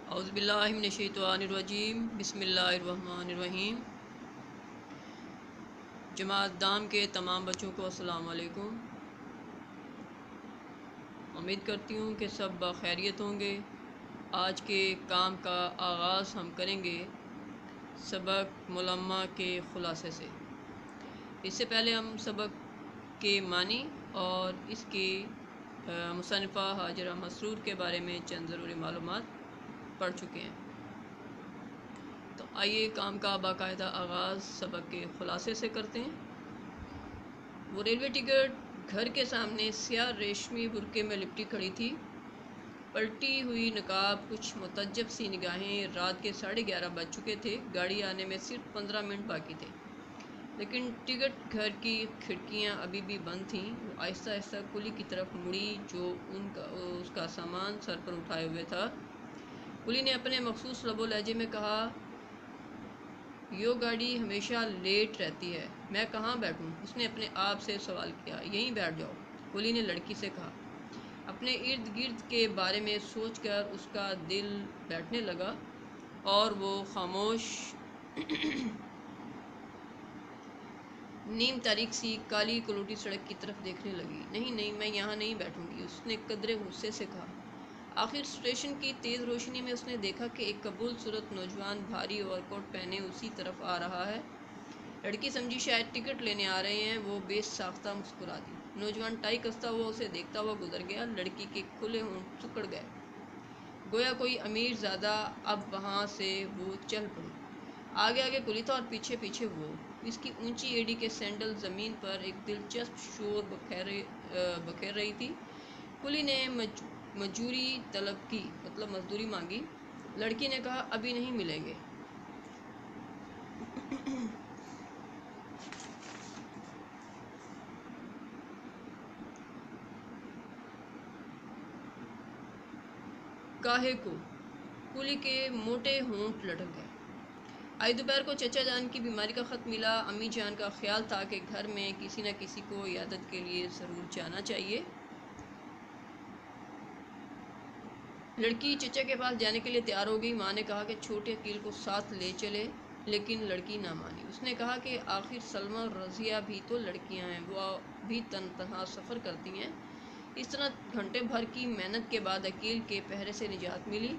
اعوذ باللہ من الشیطان الرجیم بسم اللہ الرحمن الرحیم۔ جماعت دام کے تمام بچوں کو السلام علیکم۔ امید کرتی ہوں کہ سب بخیریت ہوں گے۔ آج کے کام کا آغاز ہم کریں گے سبق ملمہ کے خلاصے سے۔ اس سے پہلے ہم سبق کے معنی اور اس کی مصنفہ حاجرہ مسرور کے بارے میں چند ضروری معلومات پڑھ چکے ہیں۔ تو آئیے کام کا باقاعدہ آغاز سبق کے خلاصے سے کرتے ہیں۔ وہ ریلوے ٹکٹ گھر کے سامنے سیاہ ریشمی برقعے میں لپٹی کھڑی تھی، پلٹی ہوئی نقاب، کچھ متعجب سی نگاہیں۔ رات کے 11:30 بج چکے تھے، گاڑی آنے میں صرف 15 منٹ باقی تھے، لیکن ٹکٹ گھر کی کھڑکیاں ابھی بھی بند تھیں۔ وہ آہستہ آہستہ کلی کی طرف مڑی جو اس کا سامان سر پر اٹھائے ہوئے تھا۔ کلی نے اپنے مخصوص لب و لہجے میں کہا، یو گاڑی ہمیشہ لیٹ رہتی ہے، میں کہاں بیٹھوں؟ اس نے اپنے آپ سے سوال کیا۔ یہیں بیٹھ جاؤ، کلی نے لڑکی سے کہا۔ اپنے ارد گرد کے بارے میں سوچ کر اس کا دل بیٹھنے لگا اور وہ خاموش نیم تاریک سی کالی کلوٹی سڑک کی طرف دیکھنے لگی۔ نہیں، میں یہاں نہیں بیٹھوں گی، اس نے قدرے غصے سے کہا۔ آخر اسٹیشن کی تیز روشنی میں اس نے دیکھا کہ ایک قبول صورت نوجوان بھاری اوور کوٹ پہنے اسی طرف آ رہا ہے۔ لڑکی سمجھی شاید ٹکٹ لینے آ رہے ہیں، وہ بے ساختہ مسکرا دی۔ نوجوان ٹائی کستا ہوا اسے دیکھتا ہوا گزر گیا۔ لڑکی کے کھلے ہونٹ سکڑ گئے، گویا کوئی امیر زادہ۔ اب وہاں سے وہ چل پڑی۔ آگے آگے کلی تھا اور پیچھے پیچھے وہ۔ اس کی اونچی ایڑی کے سینڈل زمین پر ایک دلچسپ شور بکھیر رہی تھی۔ کلی نے مجوری طلب کی، مطلب مزدوری مانگی۔ لڑکی نے کہا، ابھی نہیں ملیں گے۔ کاہے کو؟ کلی کے موٹے ہونٹ لٹک گئے۔ آج دوپہر کو چچا جان کی بیماری کا خط ملا۔ امی جان کا خیال تھا کہ گھر میں کسی نہ کسی کو عیادت کے لیے ضرور جانا چاہیے۔ لڑکی چچا کے پاس جانے کے لیے تیار ہو گئی۔ ماں نے کہا کہ چھوٹے عقیل کو ساتھ لے چلے، لیکن لڑکی نہ مانی۔ اس نے کہا کہ آخر سلمیٰ اور رضیہ بھی تو لڑکیاں ہیں، وہ بھی تنہا سفر کرتی ہیں۔ اس طرح گھنٹے بھر کی محنت کے بعد عقیل کے پہرے سے نجات ملی۔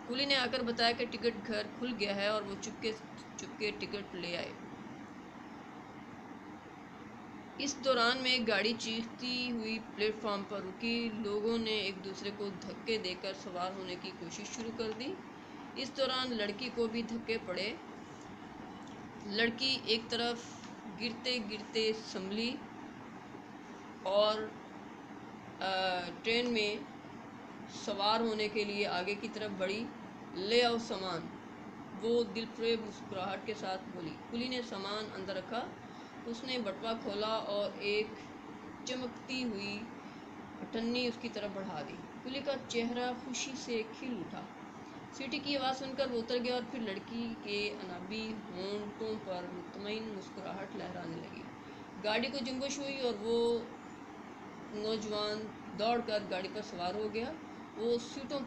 کلی نے آ کر بتایا کہ ٹکٹ گھر کھل گیا ہے اور وہ چپکے ٹکٹ لے آئے۔ اس دوران میں گاڑی چیختی ہوئی پلیٹ فارم پر رکی۔ لوگوں نے ایک دوسرے کو دھکے دے کر سوار ہونے کی کوشش شروع کر دی۔ اس دوران لڑکی کو بھی دھکے پڑے۔ لڑکی ایک طرف گرتے گرتے سنبھلی اور ٹرین میں سوار ہونے کے لیے آگے کی طرف بڑھی۔ لے آؤ سامان، وہ دلفریب مسکراہٹ کے ساتھ بولی۔ کلی نے سامان اندر رکھا۔ اس نے بٹوا کھولا اور ایک چمکتی ہوئی اٹھنی اس کی طرف بڑھا دی۔ کلی کا چہرہ خوشی سے کھل اٹھا۔ سیٹی کی آواز سن کر وہ اتر گیا اور پھر لڑکی کے انابی ہونٹوں پر مطمئن مسکراہٹ لہرانے لگی۔ گاڑی کو جنبش ہوئی اور وہ نوجوان دوڑ کر گاڑی پر سوار ہو گیا۔ دو سیٹوں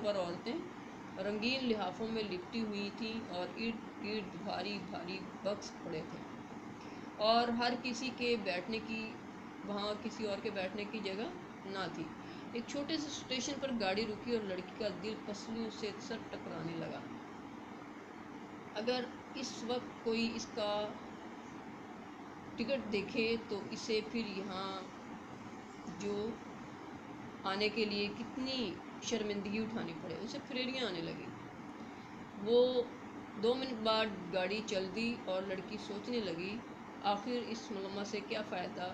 پر عورتیں رنگین لحافوں میں لپٹی ہوئی تھیں اور ارد گرد بھاری بھاری بکس پڑے تھے، اور ہر کسی کے بیٹھنے کی وہاں کسی اور کے بیٹھنے کی جگہ نہ تھی۔ ایک چھوٹے سے اسٹیشن پر گاڑی رکی اور لڑکی کا دل پسلیوں سے سر ٹکرانے لگا۔ اگر اس وقت کوئی اس کا ٹکٹ دیکھے تو اسے پھر یہاں جو آنے کے لیے کتنی شرمندگی اٹھانی پڑے۔ اسے پھریریاں آنے لگی۔ وہ 2 منٹ بعد گاڑی چل دی اور لڑکی سوچنے لگی، آخر اس ملمہ سے کیا فائدہ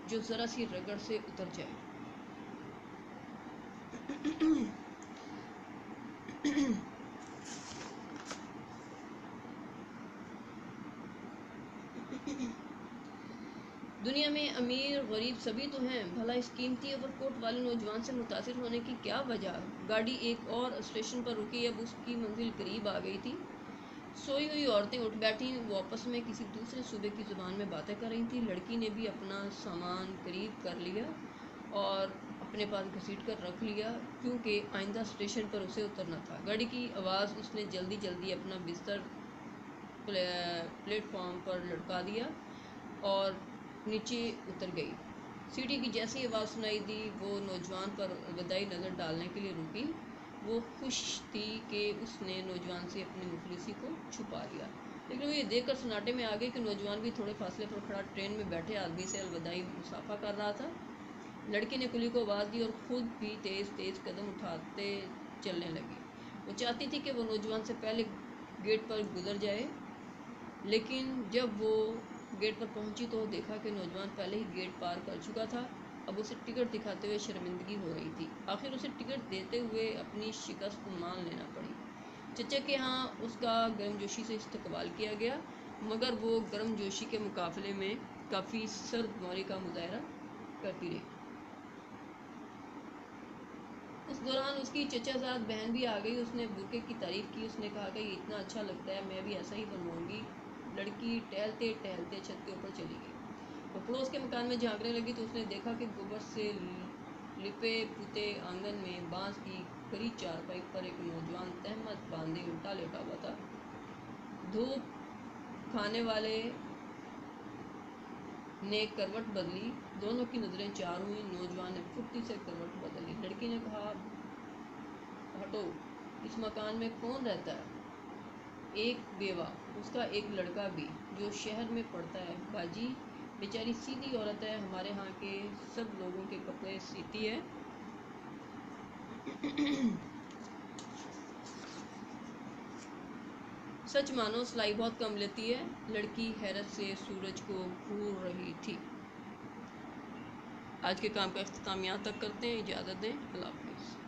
جو ذرا سی رگڑ سے اتر جائے۔ دنیا میں امیر غریب سبھی تو ہیں، بھلا اس قیمتی اوور کوٹ والے نوجوان سے متاثر ہونے کی کیا وجہ؟ گاڑی ایک اور اسٹیشن پر رکی۔ اب اس کی منزل قریب آ گئی تھی۔ سوئی ہوئی عورتیں اٹھ بیٹھیں، وہ آپس میں کسی دوسرے صوبے کی زبان میں باتیں کر رہی تھیں۔ لڑکی نے بھی اپنا سامان قریب کر لیا اور اپنے پاس گھسیٹ کر رکھ لیا، کیونکہ آئندہ اسٹیشن پر اسے اترنا تھا۔ گاڑی کی آواز اس نے جلدی جلدی اپنا بستر پلیٹ فارم پر لٹکا دیا اور نیچے اتر گئی۔ سیڑھی کی جیسی آواز سنائی دی، وہ نوجوان پر الوداعی نظر ڈالنے کے لیے رکی۔ وہ خوش تھی کہ اس نے نوجوان سے اپنی مفلسی کو چھپا لیا، لیکن وہ یہ دیکھ کر سناٹے میں آ گئی کہ نوجوان بھی تھوڑے فاصلے پر کھڑا ٹرین میں بیٹھے آدمی سے الوداعی مصافحہ کر رہا تھا۔ لڑکی نے کلی کو آواز دی اور خود بھی تیز تیز قدم اٹھاتے چلنے لگی۔ وہ چاہتی تھی کہ وہ نوجوان سے پہلے گیٹ پر گزر جائے، لیکن جب وہ گیٹ پر پہنچی تو دیکھا کہ نوجوان پہلے ہی گیٹ پار کر چکا تھا۔ اب اسے ٹکٹ دکھاتے ہوئے شرمندگی ہو رہی تھی۔ آخر اسے ٹکٹ دیتے ہوئے اپنی شکست مان لینا پڑی۔ چچا کے ہاں اس کا گرم جوشی سے استقبال کیا گیا، مگر وہ گرم جوشی کے مقابلے میں کافی سرد موری کا مظاہرہ کرتی رہی۔ اس دوران اس کی چچا زاد بہن بھی آ گئی۔ اس نے برقعے کی تعریف کی۔ اس نے کہا کہ یہ اتنا اچھا لگتا ہے، میں بھی ایسا ہی بنواؤں گی۔ لڑکی ٹہلتے ٹہلتے چھت کے اوپر چلی گئی۔ وہ پڑوس کے مکان میں جھانکنے لگی تو اس نے دیکھا کہ گوبر سے لپے پوتے آنگن میں بانس کی کھری چارپائی پر ایک نوجوان تہمت باندھے الٹا لیٹا ہوا تھا۔ دھوپ کھانے والے نے کروٹ بدلی، دونوں کی نظریں چار ہوئیں۔ نوجوان نے پھرتی سے کروٹ بدل لی۔ لڑکی نے کہا، ہٹو، اس مکان میں کون رہتا ہے؟ ایک بیوہ، اس کا ایک لڑکا بھی، جو شہر میں پڑھتا ہے۔ باجی بیچاری سیدھی عورت ہے، ہمارے ہاں کے سب لوگوں کے کپڑے سیتی ہے۔ سچ مانو سلائی بہت کم لیتی ہے۔ لڑکی حیرت سے سورج کو گھور رہی تھی۔ آج کے کام کا اختتام یہاں تک کرتے ہیں، اجازت دیں، اللہ حافظ۔